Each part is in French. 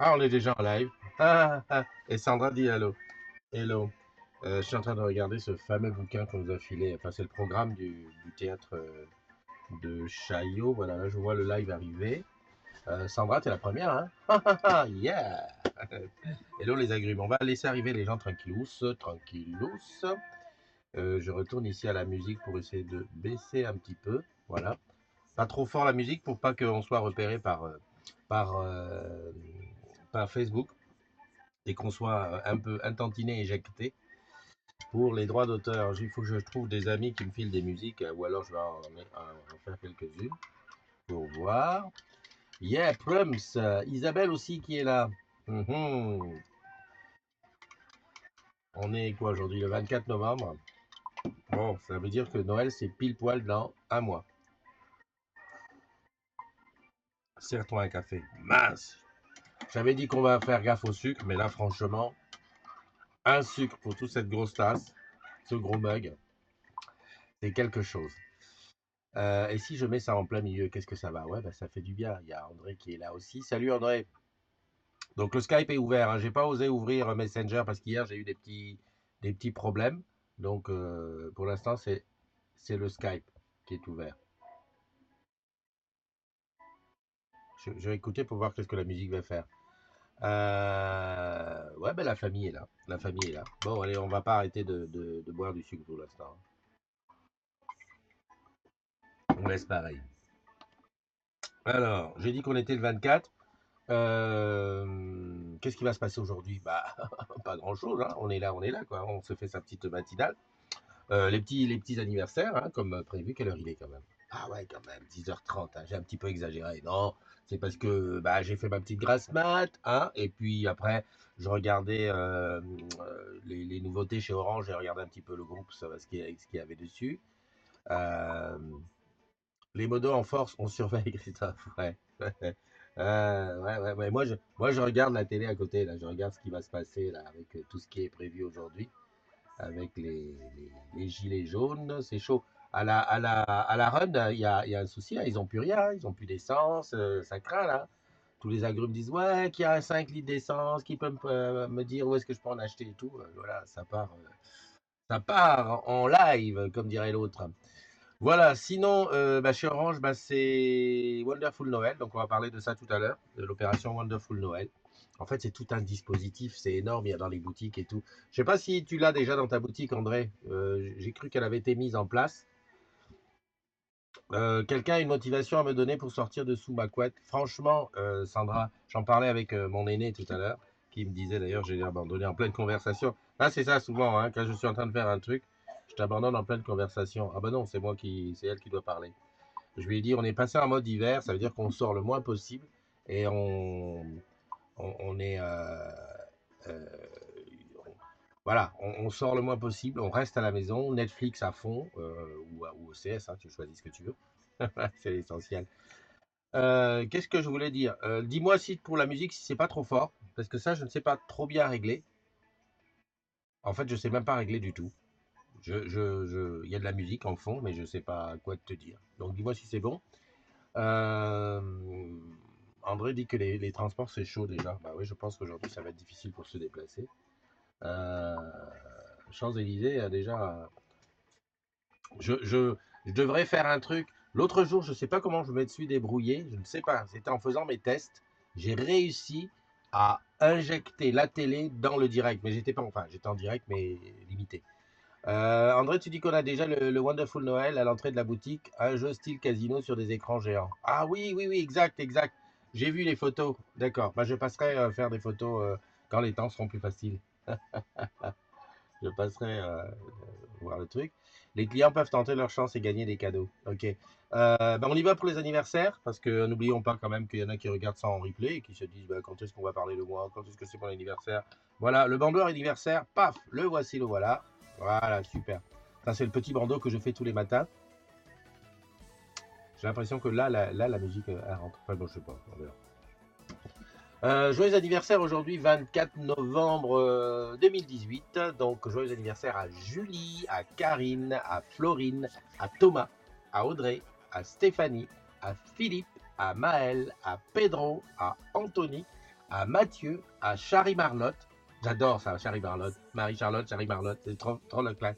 Ah, on est déjà en live. Ah, ah. Et Sandra dit hello. Hello. Je suis en train de regarder ce fameux bouquin qu'on nous a filé. Enfin, c'est le programme du théâtre de Chaillot. Voilà, là, je vois le live arriver. Sandra, t'es la première, hein? Yeah! Hello les agrumes. On va laisser arriver les gens tranquillous, tranquillous. Je retourne ici à la musique pour essayer de baisser un petit peu. Voilà. Pas trop fort la musique pour pas qu'on soit repéré par, euh, par Facebook et qu'on soit un peu intantiné, éjecté pour les droits d'auteur. Il faut que je trouve des amis qui me filent des musiques ou alors je vais en faire quelques-unes pour voir. Yeah, Prums, Isabelle aussi qui est là. Mhm. On est quoi aujourd'hui, le 24 novembre? Bon, ça veut dire que Noël c'est pile poil dans un mois. Sers-toi un café. Mince! J'avais dit qu'on va faire gaffe au sucre, mais là franchement, un sucre pour toute cette grosse tasse, ce gros mug, c'est quelque chose. Et si je mets ça en plein milieu, qu'est-ce que ça va? Ouais, bah, ça fait du bien. Il y a André qui est là aussi. Salut André. Donc le Skype est ouvert, hein. J'ai pas osé ouvrir Messenger parce qu'hier j'ai eu des petits problèmes. Donc pour l'instant c'est le Skype qui est ouvert. Je vais écouter pour voir qu'est-ce que la musique va faire. Ouais, ben la famille est là. La famille est là. Bon, allez, on va pas arrêter de boire du sucre pour l'instant. On laisse pareil. Alors, j'ai dit qu'on était le 24. Qu'est-ce qui va se passer aujourd'hui? Bah, pas grand-chose, hein. On est là, quoi. On se fait sa petite matinale. Les petits anniversaires, hein, comme prévu. Quelle heure il est quand même? Ah ouais, quand même, 10h30, hein. J'ai un petit peu exagéré. Non, c'est parce que bah, j'ai fait ma petite grasse mat, hein, et puis après, je regardais les nouveautés chez Orange. J'ai regardé un petit peu le groupe, ça va, ce qu'il y avait dessus. Euh, les modos en force, on surveille, Christophe. Ouais. Ouais. Moi, je regarde la télé à côté, là. Je regarde ce qui va se passer, là, avec tout ce qui est prévu aujourd'hui, avec les gilets jaunes. C'est chaud. À la run, il y a un souci, là. Ils n'ont plus rien. Ils n'ont plus d'essence. Ça craint, là. Tous les agrumes disent, ouais, qui a 5 litres d'essence, qui peut me dire où est-ce que je peux en acheter et tout. Voilà, ça part en live, comme dirait l'autre. Voilà, sinon, bah, chez Orange, bah, c'est Wonderful Noël. Donc, on va parler de ça tout à l'heure, de l'opération Wonderful Noël. En fait, c'est tout un dispositif, c'est énorme, il y a dans les boutiques et tout. Je sais pas si tu l'as déjà dans ta boutique, André. J'ai cru qu'elle avait été mise en place. Quelqu'un a une motivation à me donner pour sortir de sous ma couette. Franchement, Sandra, j'en parlais avec mon aîné tout à l'heure, qui me disait d'ailleurs, j'ai abandonné en pleine conversation. Ah, c'est ça souvent, hein, quand je suis en train de faire un truc, je t'abandonne en pleine conversation. Ah bah non, c'est elle qui doit parler. Je lui ai dit, on est passé en mode hiver, ça veut dire qu'on sort le moins possible et on est, euh, voilà, on sort le moins possible, on reste à la maison, Netflix à fond ou OCS, hein, tu choisis ce que tu veux. C'est l'essentiel. Qu'est-ce que je voulais dire? Dis-moi si pour la musique, si c'est pas trop fort, parce que ça, je ne sais pas trop bien régler. En fait, je sais même pas régler du tout. Il y a de la musique en fond, mais je sais pas quoi te dire. Donc dis-moi si c'est bon. Euh, André dit que les transports c'est chaud déjà. Bah oui, je pense qu'aujourd'hui ça va être difficile pour se déplacer. Euh, Champs-Élysées a déjà. Je, je, je devrais faire un truc. L'autre jour, je ne sais pas comment je me suis débrouillé. Je ne sais pas. C'était en faisant mes tests. J'ai réussi à injecter la télé dans le direct. Mais j'étais pas. Enfin, j'étais en direct, mais limité. André, tu dis qu'on a déjà le Wonderful Noël à l'entrée de la boutique, un jeu style casino sur des écrans géants. Ah oui, oui, oui, exact, exact. J'ai vu les photos. D'accord. Bah, je passerai faire des photos quand les temps seront plus faciles. Je passerai voir le truc. Les clients peuvent tenter leur chance et gagner des cadeaux. Ok. Bah, on y va pour les anniversaires, parce que n'oublions pas quand même qu'il y en a qui regardent ça en replay et qui se disent bah, quand est-ce qu'on va parler de moi, quand est-ce que c'est mon anniversaire. Voilà, le bandeau anniversaire, paf, le voici, le voilà. Voilà, super. Ça, c'est le petit bandeau que je fais tous les matins. J'ai l'impression que la musique, elle rentre. Enfin, bon, je sais pas. On verra. Joyeux anniversaire aujourd'hui, 24 novembre 2018. Donc, joyeux anniversaire à Julie, à Karine, à Florine, à Thomas, à Audrey, à Stéphanie, à Philippe, à Maël, à Pedro, à Anthony, à Mathieu, à Charlie-Marlotte. J'adore ça, Charlie-Marlotte. Marie-Charlotte, Charlie-Marlotte, c'est trop le classe.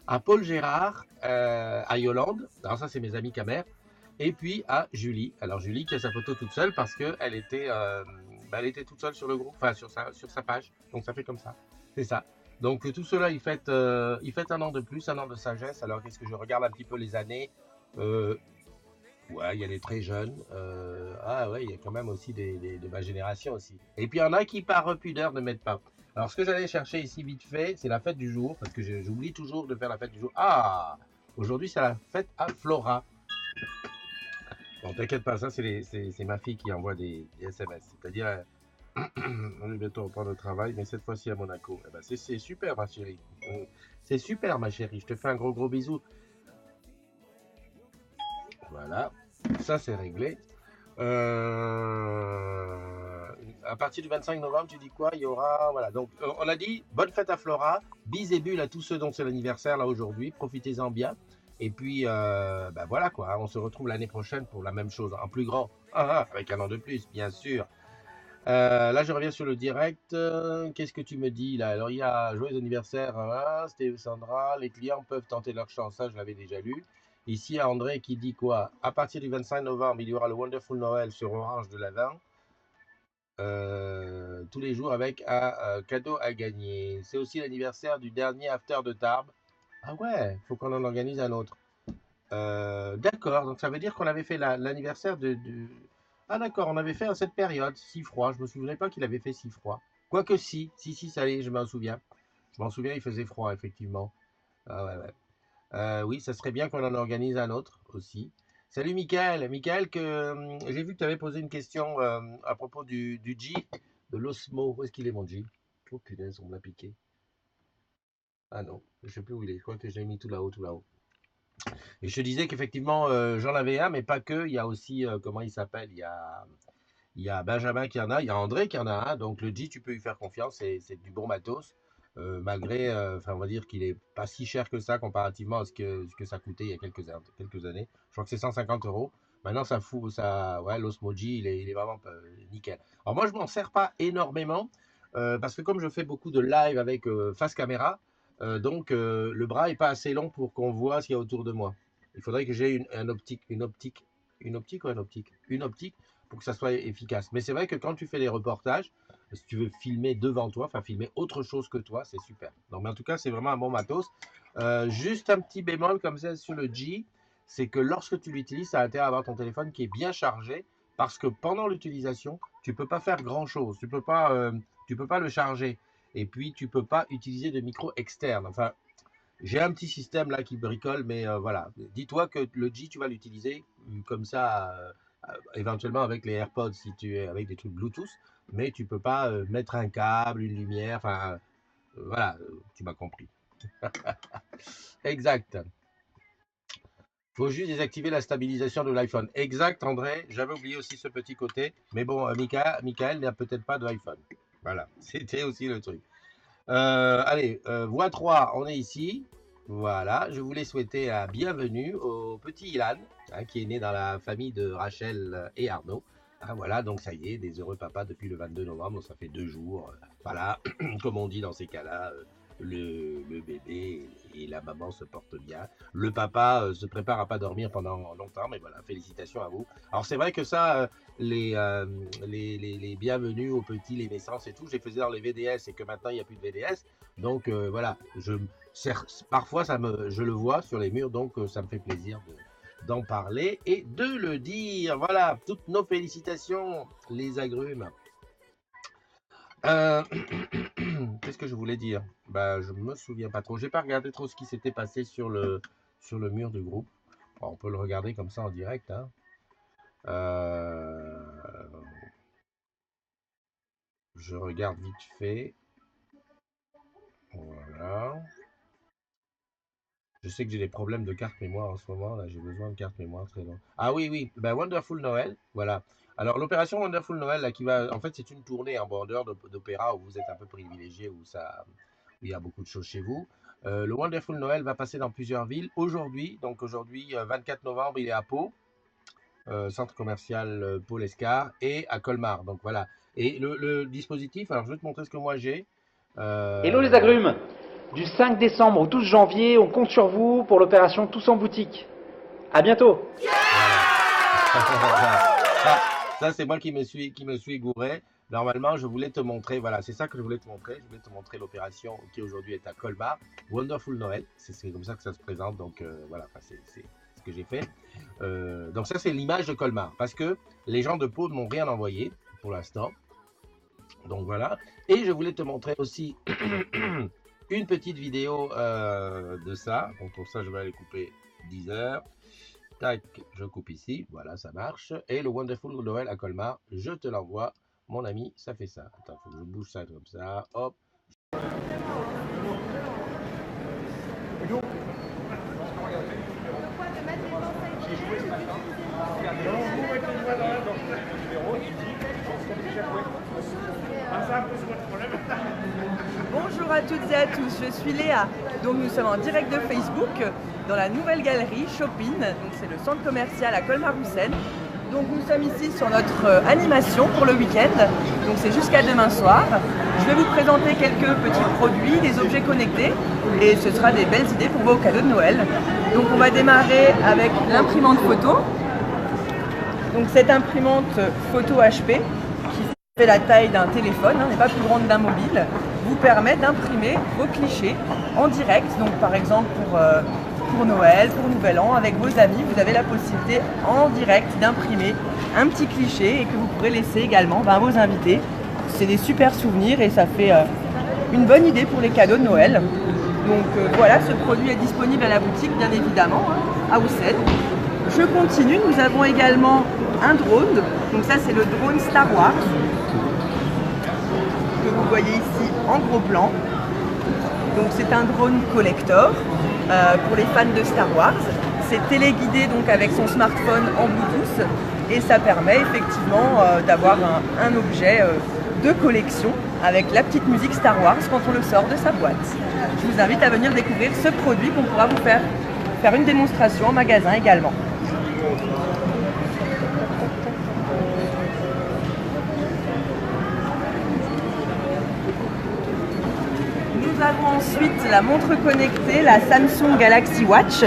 À Paul Gérard, à Yolande. Alors ça, c'est mes amis camères. Et puis à Julie. Alors Julie qui a sa photo toute seule parce qu'elle était, elle était toute seule sur le groupe, enfin sur sa page. Donc ça fait comme ça. C'est ça. Donc tout cela, il fête un an de plus, un an de sagesse. Alors qu'est-ce que je regarde un petit peu les années ouais, il y a des très jeunes. Ah ouais, il y a quand même aussi de ma génération aussi. Et puis il y en a qui par pudeur ne mettent pas. Alors ce que j'allais chercher ici vite fait, c'est la fête du jour, parce que j'oublie toujours de faire la fête du jour. Ah, aujourd'hui c'est la fête à Flora. Bon, t'inquiète pas, ça c'est ma fille qui envoie des SMS. C'est-à-dire, on est bientôt au point de travail, mais cette fois-ci à Monaco. Eh ben, c'est super ma chérie. C'est super ma chérie, je te fais un gros bisou. Voilà, ça c'est réglé. À partir du 25 novembre, tu dis quoi? Il y aura. Voilà. Donc, on a dit bonne fête à Flora. Bis et bulles à tous ceux dont c'est l'anniversaire là aujourd'hui. Profitez-en bien. Et puis, ben voilà quoi. On se retrouve l'année prochaine pour la même chose, en plus grand. Avec un an de plus, bien sûr. Là, je reviens sur le direct. Qu'est-ce que tu me dis là? Alors, il y a joyeux anniversaire, Steve Sandra. Les clients peuvent tenter leur chance. Ça, je l'avais déjà lu. Ici, il y a André qui dit quoi? À partir du 25 novembre, il y aura le Wonderful Noël sur Orange de l'Avent. Tous les jours avec un cadeau à gagner. C'est aussi l'anniversaire du dernier After de Tarbes. Ah ouais, faut qu'on en organise un autre. D'accord, donc ça veut dire qu'on avait fait l'anniversaire Ah d'accord, on avait fait à cette période, si froid. Je me souvenais pas qu'il avait fait si froid. Quoique si, ça y est, je m'en souviens. Je m'en souviens, il faisait froid, effectivement. Ah ouais, ouais. Oui, ça serait bien qu'on en organise un autre aussi. Salut Michael. Michael, j'ai vu que tu avais posé une question à propos du G, de l'Osmo. Où est-ce qu'il est mon G? Oh punaise, on me l'a piqué. Ah non, je sais plus où il est. Je crois que je l'ai mis tout là-haut, tout là-haut. Et je te disais qu'effectivement, j'en avais un, mais pas que. Il y a aussi, comment il s'appelle? Il y a Benjamin qui en a, il y a André qui en a un. Donc le G, tu peux lui faire confiance, c'est du bon matos. Malgré, enfin, on va dire qu'il est pas si cher que ça comparativement à ce que ça coûtait il y a quelques années. Je crois que c'est 150 euros. Maintenant, ça fout, ça, ouais, l'Osmoji, il est vraiment nickel. Alors moi, je m'en sers pas énormément parce que comme je fais beaucoup de live avec face caméra, donc le bras est pas assez long pour qu'on voit ce qu'il y a autour de moi. Il faudrait que j'ai une optique pour que ça soit efficace. Mais c'est vrai que quand tu fais des reportages, si tu veux filmer devant toi, enfin filmer autre chose que toi, c'est super. Donc, mais en tout cas, c'est vraiment un bon matos. Juste un petit bémol comme ça sur le G, c'est que lorsque tu l'utilises, ça a intérêt à avoir ton téléphone qui est bien chargé parce que pendant l'utilisation, tu peux pas faire grand chose. Tu peux pas le charger. Et puis, tu peux pas utiliser de micro externe. Enfin, j'ai un petit système là qui bricole, mais voilà. Dis-toi que le G, tu vas l'utiliser comme ça, éventuellement avec les AirPods si tu es avec des trucs Bluetooth, mais tu peux pas mettre un câble, une lumière, enfin voilà, tu m'as compris. Exact. Faut juste désactiver la stabilisation de l'iPhone. Exact, André. J'avais oublié aussi ce petit côté, mais bon, Michael n'a peut-être pas d'iPhone. Voilà, c'était aussi le truc. Allez, voie 3, on est ici. Voilà, je voulais souhaiter la bienvenue au petit Ilan, qui est né dans la famille de Rachel et Arnaud. Voilà, donc ça y est, des heureux papas depuis le 22 novembre, ça fait 2 jours. Voilà, comme on dit dans ces cas-là, le bébé et la maman se portent bien. Le papa se prépare à pas dormir pendant longtemps, mais voilà, félicitations à vous. Alors c'est vrai que ça, les bienvenus aux petits, les naissances et tout, je les faisais dans les VDS et que maintenant il n'y a plus de VDS. Donc voilà, parfois je le vois sur les murs, donc ça me fait plaisir d'en parler et de le dire. Voilà, toutes nos félicitations, les agrumes. Euh, Qu'est-ce que je voulais dire? Bah, je me souviens pas trop. J'ai pas regardé trop ce qui s'était passé sur le mur du groupe. Bon, on peut le regarder comme ça en direct, hein. Euh, je regarde vite fait. Voilà. Je sais que j'ai des problèmes de carte mémoire en ce moment. Là, j'ai besoin de carte mémoire très long. Ah oui, oui. Ben, Wonderful Noël. Voilà. Alors, l'opération Wonderful Noël, là, en fait, c'est une tournée en bordeur d'opéra où vous êtes un peu privilégié, où il y a beaucoup de choses chez vous. Le Wonderful Noël va passer dans plusieurs villes. Aujourd'hui, 24 novembre, il est à Pau, centre commercial Paul Escar, et à Colmar. Donc voilà. Et le dispositif, alors je vais te montrer ce que moi j'ai. Hello les agrumes! Du 5 décembre au 12 janvier, on compte sur vous pour l'opération Tous en boutique. À bientôt! Voilà. Ça c'est moi qui me suis gouré. Normalement, je voulais te montrer, voilà, c'est ça que je voulais te montrer. Je voulais te montrer l'opération qui aujourd'hui est à Colmar. Wonderful Noël, c'est comme ça que ça se présente. Donc voilà, enfin, c'est ce que j'ai fait. Donc ça, c'est l'image de Colmar. Parce que les gens de Pau ne m'ont rien envoyé pour l'instant. Donc voilà. Et je voulais te montrer aussi une petite vidéo de ça. Donc pour ça, je vais aller couper 10 heures. Tac, je coupe ici, voilà, ça marche. Et le Wonderful Noël à Colmar, je te l'envoie, mon ami, ça fait ça. Attends, faut que je bouge ça comme ça, hop. Bonjour à toutes et à tous, je suis Léa. Donc nous sommes en direct de Facebook dans la nouvelle galerie Shopping. Donc c'est le centre commercial à Colmar-Roussel. Donc nous sommes ici sur notre animation pour le week-end. Donc c'est jusqu'à demain soir. Je vais vous présenter quelques petits produits, des objets connectés et ce sera des belles idées pour vos cadeaux de Noël. Donc on va démarrer avec l'imprimante photo. Donc cette imprimante photo HP qui fait la taille d'un téléphone, n'est pas plus grande d'un mobile, vous permet d'imprimer vos clichés en direct. Donc par exemple pour Noël, pour Nouvel An, avec vos amis, vous avez la possibilité en direct d'imprimer un petit cliché et que vous pourrez laisser également à vos invités. C'est des super souvenirs et ça fait une bonne idée pour les cadeaux de Noël. Donc voilà, ce produit est disponible à la boutique bien évidemment, à Roussel. Je continue, nous avons également un drone, donc ça c'est le drone Star Wars, que vous voyez ici en gros plan. Donc c'est un drone collector pour les fans de Star Wars. C'est téléguidé donc avec son smartphone en Bluetooth et ça permet effectivement d'avoir un objet de collection avec la petite musique Star Wars quand on le sort de sa boîte. Je vous invite à venir découvrir ce produit qu'on pourra vous faire une démonstration en magasin également. Nous avons ensuite la montre connectée, la Samsung Galaxy Watch.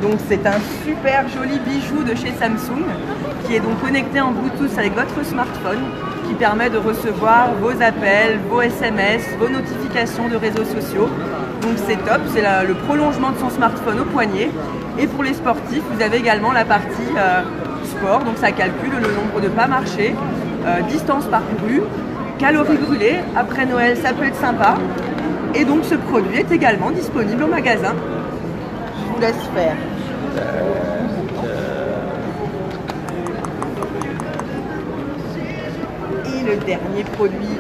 Donc c'est un super joli bijou de chez Samsung qui est donc connecté en Bluetooth avec votre smartphone, qui permet de recevoir vos appels, vos SMS, vos notifications de réseaux sociaux. Donc c'est top, c'est le prolongement de son smartphone au poignet. Et pour les sportifs, vous avez également la partie sport, donc ça calcule le nombre de pas marchés, distance parcourue, calories brûlées. Après Noël, ça peut être sympa. Et donc ce produit est également disponible au magasin. Je vous laisse faire. Et le dernier produit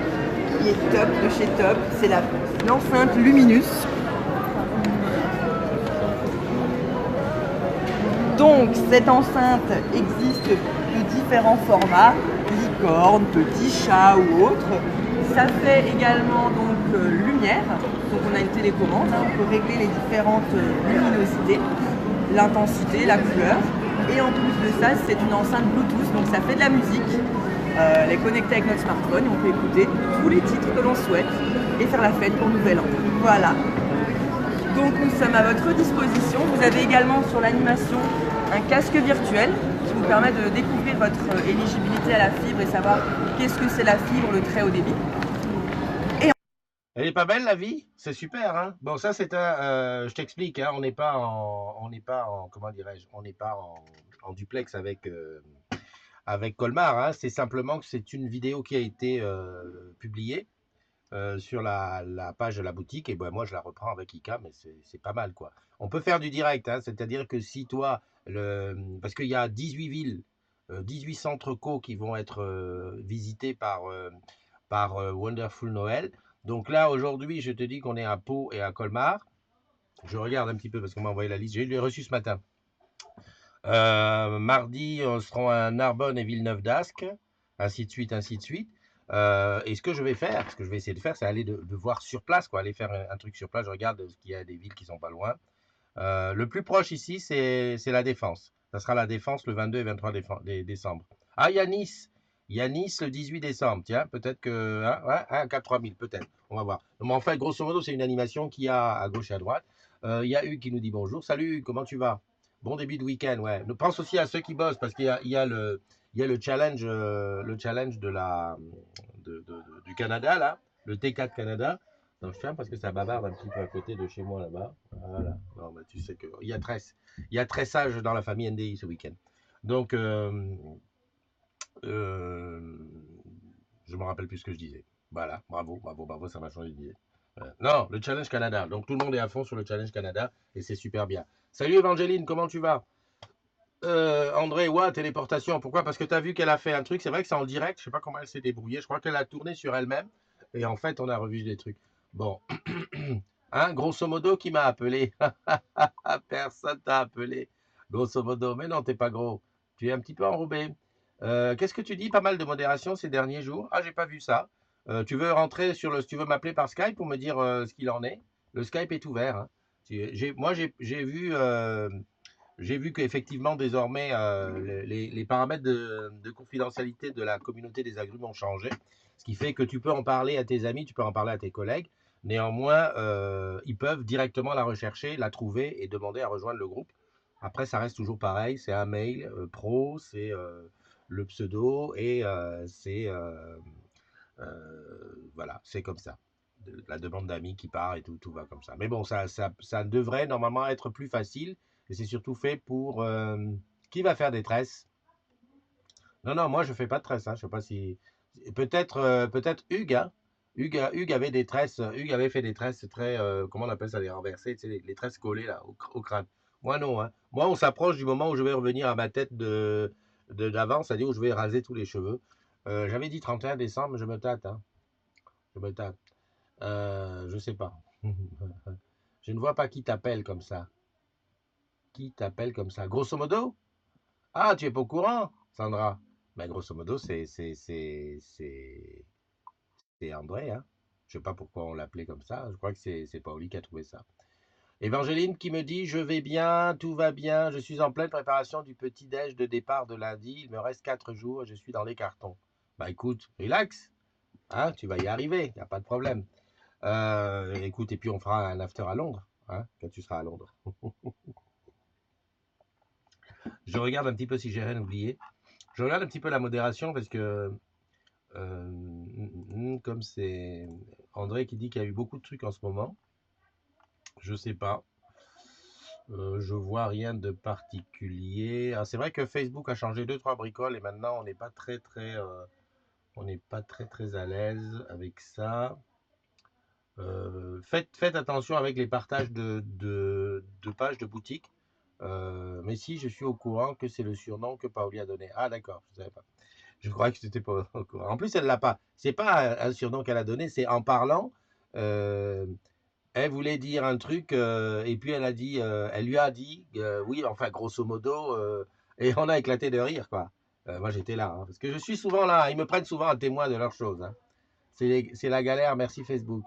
qui est top de chez Top, c'est l'enceinte Luminous. Donc cette enceinte existe de différents formats, licorne, petit chat ou autre. Ça fait également donc lumière, donc on a une télécommande, on peut régler les différentes luminosités, l'intensité, la couleur. Et en plus de ça, c'est une enceinte Bluetooth, donc ça fait de la musique. Elle est connectée avec notre smartphone et on peut écouter tous les titres que l'on souhaite et faire la fête pour Nouvel An. Voilà. Donc nous sommes à votre disposition. Vous avez également sur l'animation un casque virtuel qui vous permet de découvrir votre éligibilité à la fibre et savoir qu'est-ce que c'est la fibre, le très haut débit. Elle est pas belle la vie? C'est super, hein? Bon, ça c'est un. Je t'explique, hein, on n'est pas en, comment dirais-je, on n'est pas en duplex avec Colmar, hein. C'est simplement que c'est une vidéo qui a été publiée sur la page de la boutique et ben, moi je la reprends avec Ika, mais c'est pas mal quoi. On peut faire du direct, hein, c'est-à-dire que si toi, parce qu'il y a 18 villes, 18 centres co qui vont être visités par Wonderful Noël. Donc là aujourd'hui je te dis qu'on est à Pau et à Colmar. Je regarde un petit peu parce qu'on m'a envoyé la liste, j'ai eu reçu ce matin. Mardi, on sera à Narbonne et Villeneuve d'Ascq, ainsi de suite, ainsi de suite. Et ce que je vais faire, ce que je vais essayer de faire, c'est aller de voir sur place, quoi, aller faire un truc sur place. Je regarde qu'il y a des villes qui sont pas loin. Le plus proche ici, c'est la Défense. Ça sera la défense le 22 et 23 décembre. Ah, il y a Nice. Il y a Nice le 18 décembre. Tiens, peut-être que. Hein, ouais, hein, 4-3000, peut-être. On va voir. Mais en fait, grosso modo, c'est une animation qu'il y a à gauche et à droite. Il y a Hugues qui nous dit bonjour. Salut, comment tu vas? Bon début de week-end, ouais. Pense aussi à ceux qui bossent parce qu'il y a le challenge, du Canada, là, le T4 Canada. Donc, je ferme parce que ça bavarde un petit peu à côté de chez moi là-bas. Voilà. Non, mais tu sais qu'il y a tressage dans la famille NDI ce week-end. Donc, je me rappelle plus ce que je disais. Voilà, bravo, bravo, bravo, ça m'a changé d'idée. Non, le Challenge Canada. Donc, tout le monde est à fond sur le Challenge Canada et c'est super bien. Salut Evangeline, comment tu vas? André, ouais, téléportation. Pourquoi? Parce que tu as vu qu'elle a fait un truc. C'est vrai que c'est en direct. Je sais pas comment elle s'est débrouillée. Je crois qu'elle a tourné sur elle-même. Et en fait, on a revu des trucs. Bon. Hein, grosso modo, qui m'a appelé? Personne t'a appelé. Grosso modo. Mais non, t'es pas gros. Tu es un petit peu enrobé. Qu'est-ce que tu dis? Pas mal de modération ces derniers jours. Ah, j'ai pas vu ça. Tu veux rentrer tu veux m'appeler par Skype pour me dire ce qu'il en est? Le Skype est ouvert. Hein. Moi, j'ai vu qu'effectivement, désormais, les paramètres de confidentialité de la communauté des agrumes ont changé. Ce qui fait que tu peux en parler à tes amis, tu peux en parler à tes collègues. Néanmoins, ils peuvent directement la rechercher, la trouver et demander à rejoindre le groupe. Après, ça reste toujours pareil. C'est un mail pro, c'est le pseudo et voilà, c'est comme ça. La demande d'amis qui part et tout va comme ça. Mais bon, ça devrait normalement être plus facile et c'est surtout fait pour qui va faire des tresses. Non, non, moi je fais pas de tresses. Hein. Je sais pas si peut-être Hugues. Hein. Hugues avait des tresses. Hugues avait fait des tresses très comment on appelle ça, les renversées, tu sais, les tresses collées là au crâne. Moi non. Hein. Moi on s'approche du moment où je vais revenir à ma tête d'avant, c'est-à-dire où je vais raser tous les cheveux. J'avais dit 31 décembre, je me tâte. Hein. Je me tâte. Je sais pas. Je ne vois pas qui t'appelle comme ça. Qui t'appelle comme ça? Grosso modo? Ah, tu es pas au courant, Sandra? Ben, grosso modo, c'est André, hein. Je sais pas pourquoi on l'appelait comme ça. Je crois que c'est Paoli qui a trouvé ça. Évangéline qui me dit, je vais bien, tout va bien. Je suis en pleine préparation du petit-déj de départ de lundi. Il me reste 4 jours et je suis dans les cartons. Bah écoute, relax. Hein, tu vas y arriver, il n'y a pas de problème. Écoute, et puis on fera un after à Londres, hein, quand tu seras à Londres. Je regarde un petit peu si j'ai rien oublié. Je regarde un petit peu la modération parce que, comme c'est André qui dit qu'il y a eu beaucoup de trucs en ce moment, je sais pas. Je vois rien de particulier. Ah, c'est vrai que Facebook a changé 2-3 bricoles et maintenant on n'est pas très à l'aise avec ça. Faites attention avec les partages de pages de boutique. Mais si, je suis au courant que c'est le surnom que Paoli a donné. Ah d'accord, je ne savais pas. Je croyais que tu n'étais pas au courant. En plus, elle l'a pas. C'est pas un surnom qu'elle a donné, c'est en parlant. euh, Elle voulait dire un truc et puis elle lui a dit, oui, enfin grosso modo, et on a éclaté de rire quoi. Moi j'étais là, hein, parce que je suis souvent là. Ils me prennent souvent un témoin de leurs choses. Hein. C'est la galère, merci Facebook.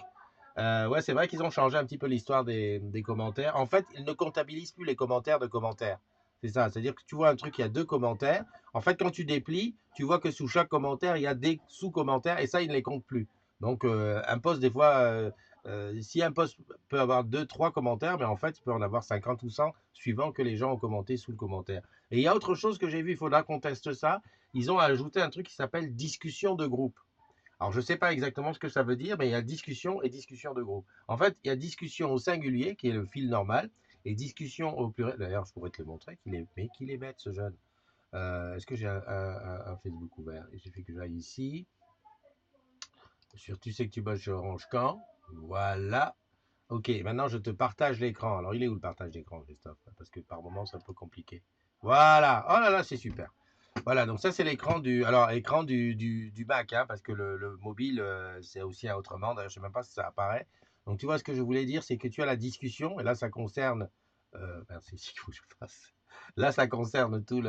Ouais, c'est vrai qu'ils ont changé un petit peu l'histoire des commentaires. En fait, ils ne comptabilisent plus les commentaires de commentaires. C'est ça, c'est-à-dire que tu vois un truc, il y a 2 commentaires. En fait, quand tu déplies, tu vois que sous chaque commentaire, il y a des sous-commentaires et ça, ils ne les comptent plus. Donc, un post, des fois, si un post peut avoir 2-3 commentaires, mais en fait, il peut en avoir 50 ou 100, suivant que les gens ont commenté sous le commentaire. Et il y a autre chose que j'ai vu, il faudra qu'on teste ça. Ils ont ajouté un truc qui s'appelle discussion de groupe. Alors, je ne sais pas exactement ce que ça veut dire, mais il y a discussion et discussion de groupe. En fait, il y a discussion au singulier, qui est le fil normal, et discussion au pluriel. D'ailleurs, je pourrais te le montrer, mais qu'il est bête, ce jeune. Est-ce que j'ai un Facebook ouvert? Il suffit que j'aille ici. Tu sais que tu bosses sur Orange Camp. Voilà. Ok, maintenant, je te partage l'écran. Alors, il est où le partage d'écran, Christophe? Parce que par moment, c'est un peu compliqué. Voilà. Oh là là, c'est super. Voilà, donc ça c'est l'écran du Mac, hein, parce que le mobile c'est aussi un autrement. D'ailleurs, je sais même pas si ça apparaît. Donc tu vois ce que je voulais dire, c'est que tu as la discussion et là ça concerne, c'est ici qu'il faut que je fasse. Là ça concerne tout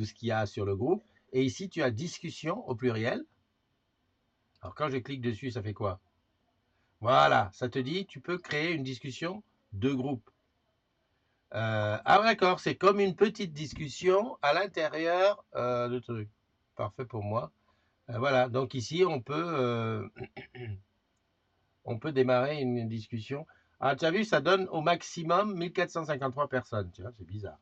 ce qu'il y a sur le groupe. Et ici tu as discussion au pluriel. Alors quand je clique dessus, ça fait quoi? Voilà, ça te dit tu peux créer une discussion de groupe. Ah ouais, d'accord, c'est comme une petite discussion à l'intérieur de truc. Parfait pour moi. Voilà, donc ici on peut démarrer une discussion. Ah, tu as vu, ça donne au maximum 1453 personnes. Tu vois, c'est bizarre.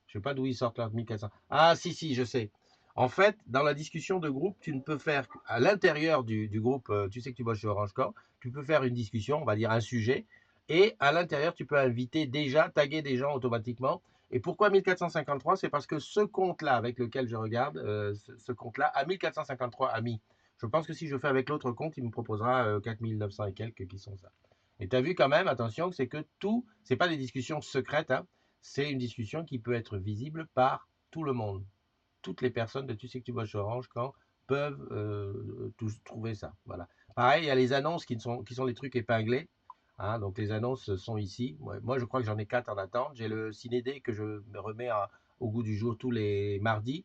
Je sais pas d'où ils sortent leurs 1400. Ah, si, je sais. En fait, dans la discussion de groupe, tu ne peux faire à l'intérieur du groupe, tu sais que tu bosses chez Orange Corp, tu peux faire une discussion, on va dire un sujet, et à l'intérieur, tu peux inviter déjà, taguer des gens automatiquement. Et pourquoi 1453? C'est parce que ce compte-là avec lequel je regarde, ce compte-là a 1453 amis. Je pense que si je fais avec l'autre compte, il me proposera 4900 et quelques qui sont ça. Et tu as vu quand même, attention, c'est que tout, c'est pas des discussions secrètes, hein, c'est une discussion qui peut être visible par tout le monde. Toutes les personnes de Tu sais que tu bosses chez Orange quand peuvent tous trouver ça. Voilà. Pareil, il y a les annonces qui sont les trucs épinglés. Hein, donc les annonces sont ici. Moi, je crois que j'en ai 4 en attente. J'ai le ciné-dé que je me remets au goût du jour tous les mardis.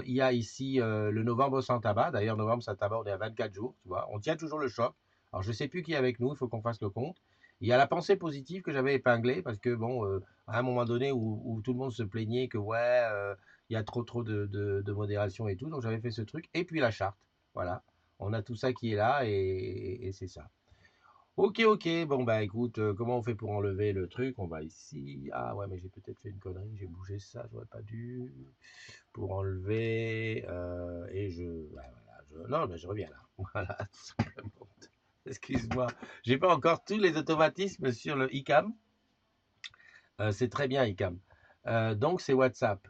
Il y a ici le novembre sans tabac. D'ailleurs, novembre sans tabac, on est à 24 jours. Tu vois. On tient toujours le choc. Alors, je ne sais plus qui est avec nous. Il faut qu'on fasse le compte. Il y a la pensée positive que j'avais épinglée parce que, bon, à un moment donné où tout le monde se plaignait que, ouais, il y a trop de modération et tout. Donc, j'avais fait ce truc. Et puis, la charte. Voilà. On a tout ça qui est là et c'est ça. Ok. Bon, bah écoute, comment on fait pour enlever le truc? On va ici. Ah ouais, mais j'ai peut-être fait une connerie. J'ai bougé ça, j'aurais pas dû. Pour enlever. Et je. Ouais, voilà, non, mais je reviens là. Voilà, tout simplement. Excuse-moi. J'ai pas encore tous les automatismes sur le ICAM. C'est très bien, ICAM. Donc, c'est WhatsApp.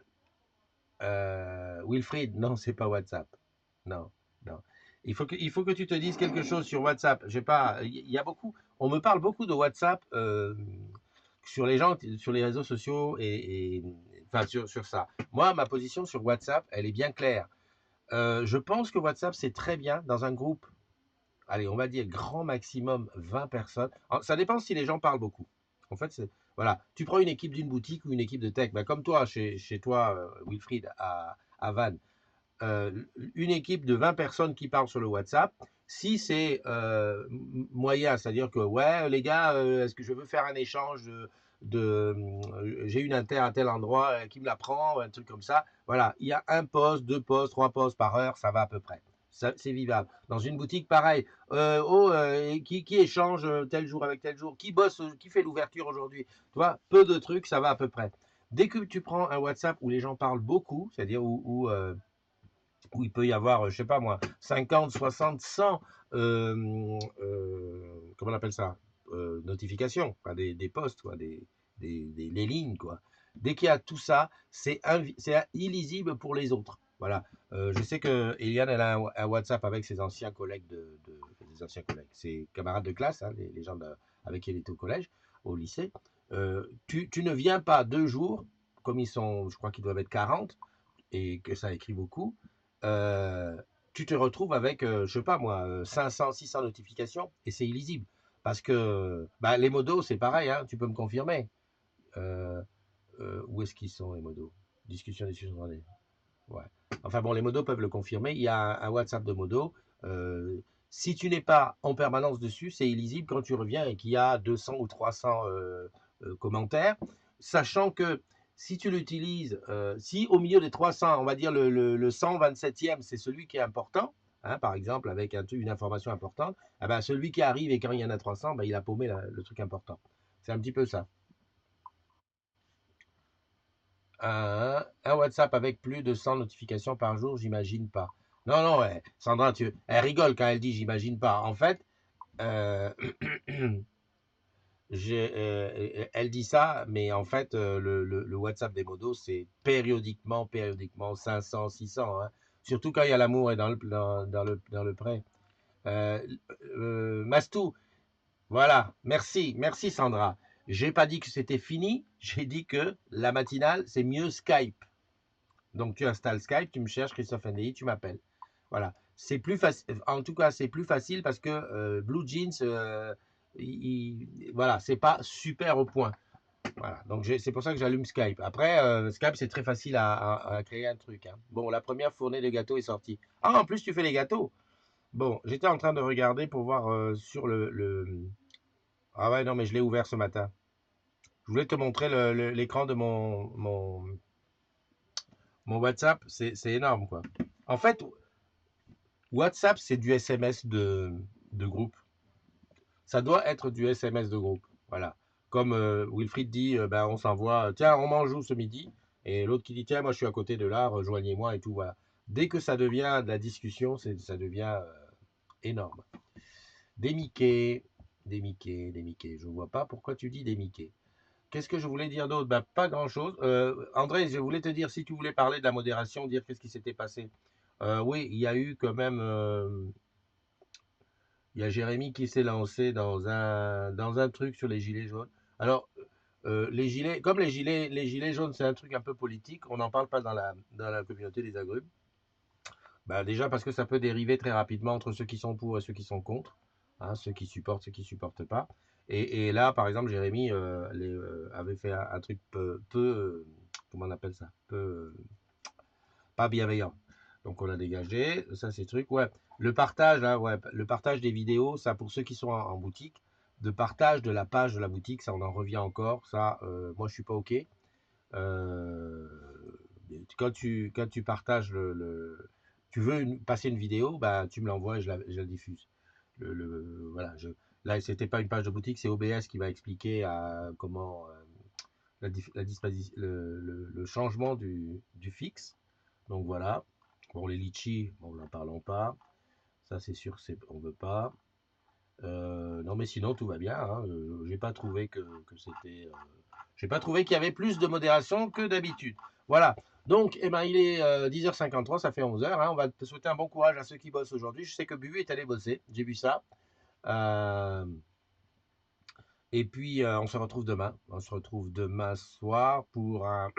Wilfried, non, c'est pas WhatsApp. Non, non. Il faut que tu te dises quelque chose sur WhatsApp. J'ai pas. Il y a beaucoup. On me parle beaucoup de WhatsApp sur les gens, sur les réseaux sociaux enfin sur ça. Moi, ma position sur WhatsApp, elle est bien claire. Je pense que WhatsApp c'est très bien dans un groupe. Allez, on va dire grand maximum 20 personnes. Alors, ça dépend si les gens parlent beaucoup. En fait, voilà. Tu prends une équipe d'une boutique ou une équipe de tech, ben, comme toi, chez toi, Wilfried, à Vannes, une équipe de 20 personnes qui parlent sur le WhatsApp, si c'est moyen, c'est-à-dire que, ouais, les gars, est-ce que je veux faire un échange j'ai une inter à tel endroit qui me la prend, un truc comme ça, voilà, il y a un poste, 2 postes, 3 postes par heure, ça va à peu près. C'est vivable. Dans une boutique, pareil. Qui échange tel jour avec tel jour? Qui bosse, qui fait l'ouverture aujourd'hui? Tu vois, peu de trucs, ça va à peu près. Dès que tu prends un WhatsApp où les gens parlent beaucoup, c'est-à-dire où il peut y avoir, je sais pas moi, 50, 60, 100, comment on appelle ça, notifications, enfin des posts, quoi, des lignes, quoi. Dès qu'il y a tout ça, c'est illisible pour les autres. Voilà. Je sais que Eliane, elle a un WhatsApp avec ses anciens collègues des anciens collègues, ses camarades de classe, hein, les gens avec qui elle était au collège, au lycée. Tu ne viens pas 2 jours, comme ils sont, je crois qu'ils doivent être 40, et que ça écrit beaucoup, euh, tu te retrouves avec, je sais pas moi, 500, 600 notifications et c'est illisible. Parce que bah, les modos, c'est pareil, hein, tu peux me confirmer. Euh, où est-ce qu'ils sont les modos? Discussion. Ouais. Enfin bon, les modos peuvent le confirmer. Il y a un WhatsApp de modos. Si tu n'es pas en permanence dessus, c'est illisible quand tu reviens et qu'il y a 200 ou 300 commentaires. Sachant que si tu l'utilises, si au milieu des 300, on va dire le 127e, c'est celui qui est important, hein, par exemple, avec une information importante, eh ben, celui qui arrive et quand il y en a 300, ben, il a paumé le truc important. C'est un petit peu ça. Un WhatsApp avec plus de 100 notifications par jour, j'imagine pas. Non, non, Sandra, elle rigole quand elle dit j'imagine pas. En fait, euh, elle dit ça, mais en fait, le WhatsApp des modos, c'est périodiquement 500, 600. Hein. Surtout quand il y a l'amour et dans le prêt. Euh, Mastou, voilà, merci Sandra. J'ai pas dit que c'était fini, j'ai dit que la matinale, c'est mieux Skype. Donc tu installes Skype, tu me cherches Christophe NDI, tu m'appelles. Voilà. C'est plus facile. En tout cas, c'est plus facile parce que Blue Jeans, voilà, c'est pas super au point. Voilà. Donc c'est pour ça que j'allume Skype. Après, Skype, c'est très facile à créer un truc. Hein. Bon, la première fournée de gâteaux est sortie. Ah, en plus, tu fais les gâteaux. Bon, j'étais en train de regarder pour voir sur le. Ah ouais, non, mais je l'ai ouvert ce matin. Je voulais te montrer l'écran de mon WhatsApp. C'est énorme, quoi. En fait, WhatsApp, c'est du SMS de groupe. Ça doit être du SMS de groupe. Voilà. Comme Wilfried dit, ben, on s'envoie, tiens, on mange où ce midi? Et l'autre qui dit, tiens, moi je suis à côté de là, rejoignez-moi et tout. Voilà. Dès que ça devient de la discussion, ça devient énorme. Des Mickey, des Mickey, des Mickey. Je ne vois pas pourquoi tu dis des Mickey. Qu'est-ce que je voulais dire d'autre? Ben, pas grand-chose. André, je voulais te dire, si tu voulais parler de la modération, dire qu'est-ce qui s'était passé. Oui, il y a eu quand même... il y a Jérémy qui s'est lancé dans un truc sur les gilets jaunes. Alors, les gilets, comme les gilets jaunes, c'est un truc un peu politique, on n'en parle pas dans la communauté des agrumes. Ben, déjà parce que ça peut dériver très rapidement entre ceux qui sont pour et ceux qui sont contre, hein, ceux qui supportent, ceux qui ne supportent pas. Et là, par exemple, Jérémy avait fait un truc comment on appelle ça, pas bienveillant. Donc on a dégagé, ça c'est truc, ouais. Le partage, là, ouais, le partage des vidéos, ça pour ceux qui sont en boutique, de partage de la page de la boutique, ça on en revient encore, ça, moi je suis pas ok. Euh, quand tu partages tu veux passer une vidéo, bah tu me l'envoies et je la diffuse. Voilà, là c'était pas une page de boutique, c'est OBS qui va expliquer comment le changement du fixe. Donc voilà. Bon, les litchis, bon, n'en parlons pas. Ça, c'est sûr, on veut pas. Non, mais sinon, tout va bien. Hein. J'ai pas trouvé que c'était. J'ai pas trouvé qu'il y avait plus de modération que d'habitude. Voilà. Donc, eh ben, il est 10h53, ça fait 11h. Hein. On va te souhaiter un bon courage à ceux qui bossent aujourd'hui. Je sais que Bubu est allé bosser. J'ai vu ça. Et puis, on se retrouve demain. On se retrouve demain soir pour un.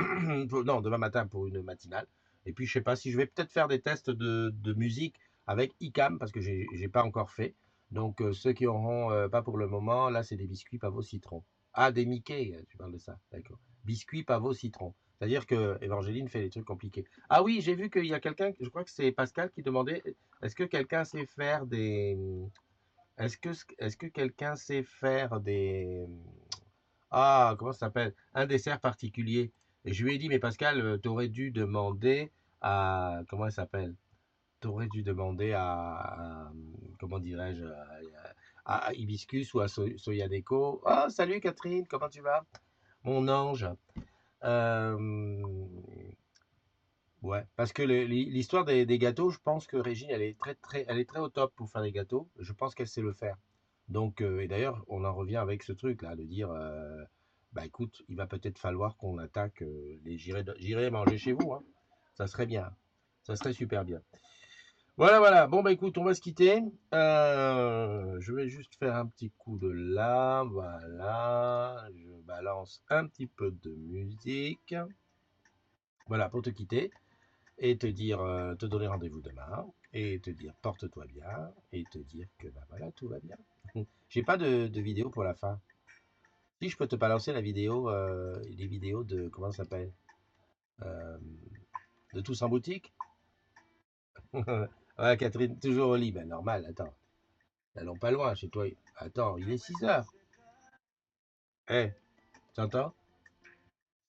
Non, demain matin pour une matinale. Et puis, je sais pas si je vais peut-être faire des tests de musique avec ICAM parce que j'ai pas encore fait. Donc, ceux qui auront pas pour le moment, là, c'est des biscuits pavot citron. Ah, des Mickey, tu parles de ça. D'accord. Biscuits pavot citron. C'est-à-dire que Évangéline fait des trucs compliqués. Ah oui, j'ai vu qu'il y a quelqu'un, je crois que c'est Pascal qui demandait est-ce que quelqu'un sait faire des. Est-ce que quelqu'un sait faire des. Ah, comment ça s'appelle? Un dessert particulier. Et je lui ai dit, mais Pascal, t'aurais dû demander à. Comment elle s'appelle? T'aurais dû demander comment dirais-je? À Hibiscus ou à Soyadeco. Ah, salut Catherine, comment tu vas? Mon ange. Euh, Ouais, parce que l'histoire des gâteaux, je pense que Régine, elle est très au top pour faire des gâteaux. Je pense qu'elle sait le faire. Donc, et d'ailleurs, on en revient avec ce truc-là, de dire, bah écoute, il va peut-être falloir qu'on attaque j'irai manger chez vous, hein. Ça serait bien. Ça serait super bien. Voilà, voilà. Bon, bah écoute, on va se quitter. Je vais juste faire un petit coup de là. Voilà. Je balance un petit peu de musique. Voilà, pour te quitter et te dire, te donner rendez-vous demain, et te dire porte-toi bien, et te dire que bah voilà, tout va bien. J'ai pas de vidéo pour la fin. Si je peux te balancer la vidéo, les vidéos de, comment ça s'appelle, euh, de Tous en boutique. Ouais, Catherine, toujours au lit, ben normal, attends. Allons pas loin chez toi. Attends, il est 6h. Eh, tu entends?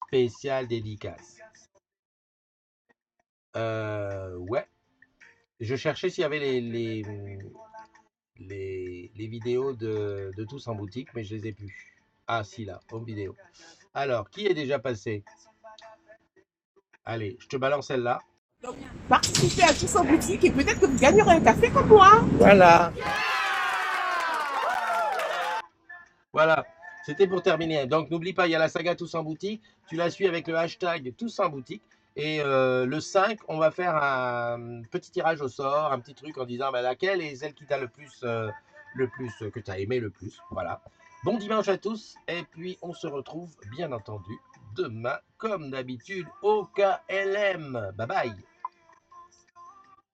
Spécial dédicace. Ouais. Je cherchais s'il y avait les vidéos de Tous en boutique, mais je les ai plus. Ah si, là, home vidéo. Alors, qui est déjà passé? Allez, je te balance celle-là. Donc, participez à Tous en boutique et peut-être que vous gagnerez un café comme moi. Voilà. Voilà, c'était pour terminer. Donc, n'oublie pas, il y a la saga Tous en boutique. Tu la suis avec le hashtag Tous en boutique. Et le 5, on va faire un petit tirage au sort, un petit truc en disant bah, laquelle est celle qui t'a le plus, que tu as aimé le plus. Voilà. Bon dimanche à tous. Et puis, on se retrouve, bien entendu, demain, comme d'habitude, au KLM. Bye bye.